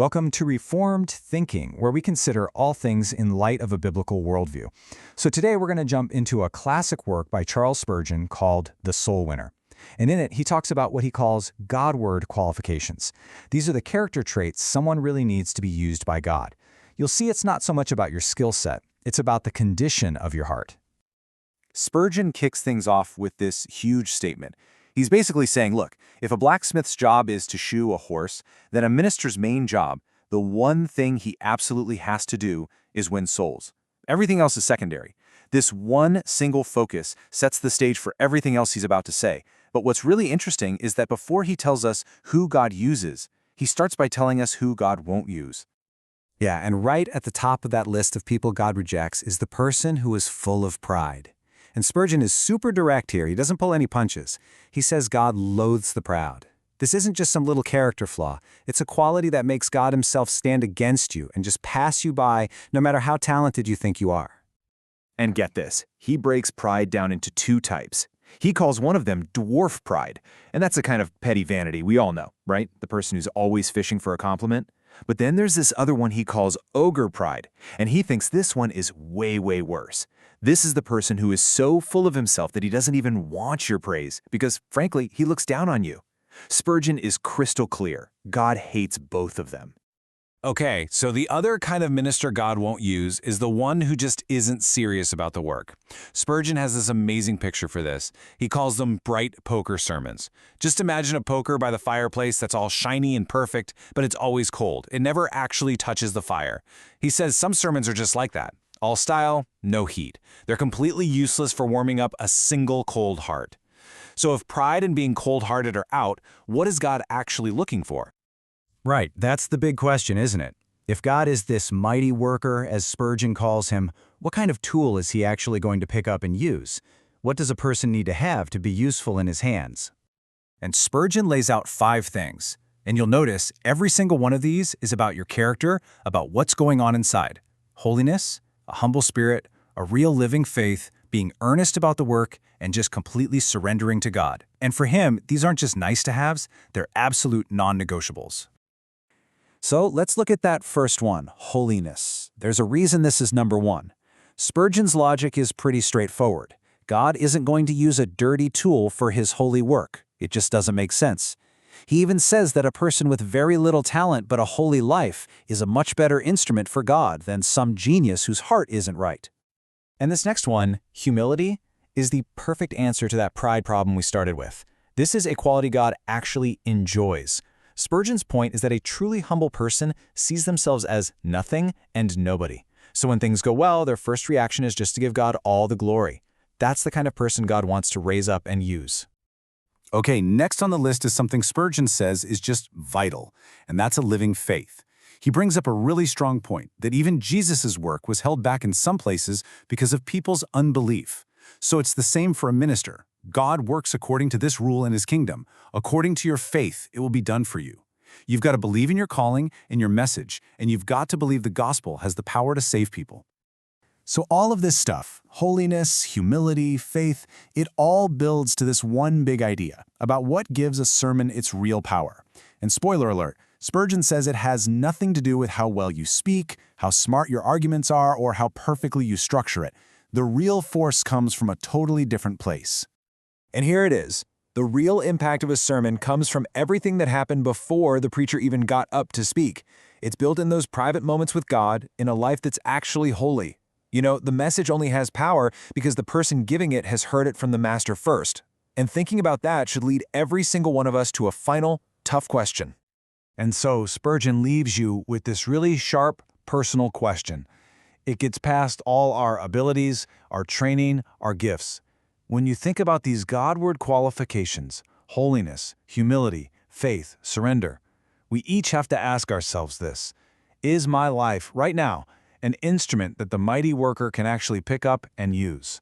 Welcome to Reformed Thinking, where we consider all things in light of a biblical worldview. So today we're going to jump into a classic work by Charles Spurgeon called The Soul Winner. And in it, he talks about what he calls Godward qualifications. These are the character traits someone really needs to be used by God. You'll see it's not so much about your skill set, it's about the condition of your heart. Spurgeon kicks things off with this huge statement. He's basically saying, look, if a blacksmith's job is to shoe a horse, then a minister's main job, the one thing he absolutely has to do, is win souls. Everything else is secondary. This one single focus sets the stage for everything else he's about to say. But what's really interesting is that before he tells us who God uses, he starts by telling us who God won't use. Yeah, and right at the top of that list of people God rejects is the person who is full of pride. And Spurgeon is super direct here. He doesn't pull any punches. He says God loathes the proud. This isn't just some little character flaw. It's a quality that makes God himself stand against you and just pass you by no matter how talented you think you are. And get this, he breaks pride down into two types. He calls one of them dwarf pride, and that's a kind of petty vanity we all know, right? The person who's always fishing for a compliment. But then there's this other one he calls ogre pride, and he thinks this one is way, way worse. This is the person who is so full of himself that he doesn't even want your praise because, frankly, he looks down on you. Spurgeon is crystal clear. God hates both of them. Okay, so the other kind of minister God won't use is the one who just isn't serious about the work. Spurgeon has this amazing picture for this. He calls them bright poker sermons. Just imagine a poker by the fireplace that's all shiny and perfect, but it's always cold. It never actually touches the fire. He says some sermons are just like that. All style, no heat. They're completely useless for warming up a single cold heart. So if pride and being cold-hearted are out, what is God actually looking for? Right, that's the big question, isn't it? If God is this mighty worker, as Spurgeon calls him, what kind of tool is he actually going to pick up and use? What does a person need to have to be useful in his hands? And Spurgeon lays out 5 things. And you'll notice every single one of these is about your character, about what's going on inside. Holiness, a humble spirit, a real living faith, being earnest about the work, and just completely surrendering to God. And for him, these aren't just nice-to-haves, they're absolute non-negotiables. So let's look at that first one, holiness. There's a reason this is number 1. Spurgeon's logic is pretty straightforward. God isn't going to use a dirty tool for his holy work. It just doesn't make sense. He even says that a person with very little talent but a holy life is a much better instrument for God than some genius whose heart isn't right. And this next one, humility, is the perfect answer to that pride problem we started with. This is a quality God actually enjoys. Spurgeon's point is that a truly humble person sees themselves as nothing and nobody. So when things go well, their first reaction is just to give God all the glory. That's the kind of person God wants to raise up and use. Okay, next on the list is something Spurgeon says is just vital, and that's a living faith. He brings up a really strong point that even Jesus' work was held back in some places because of people's unbelief. So it's the same for a minister. God works according to this rule in his kingdom. According to your faith, it will be done for you. You've got to believe in your calling and your message, and you've got to believe the gospel has the power to save people. So all of this stuff, holiness, humility, faith, it all builds to this one big idea about what gives a sermon its real power. And spoiler alert, Spurgeon says it has nothing to do with how well you speak, how smart your arguments are, or how perfectly you structure it. The real force comes from a totally different place. And here it is. The real impact of a sermon comes from everything that happened before the preacher even got up to speak. It's built in those private moments with God, in a life that's actually holy. You know, the message only has power because the person giving it has heard it from the master first. And thinking about that should lead every single one of us to a final, tough question. And so Spurgeon leaves you with this really sharp, personal question. It gets past all our abilities, our training, our gifts. When you think about these Godward qualifications, holiness, humility, faith, surrender, we each have to ask ourselves this: is my life, right now, an instrument that the mighty worker can actually pick up and use?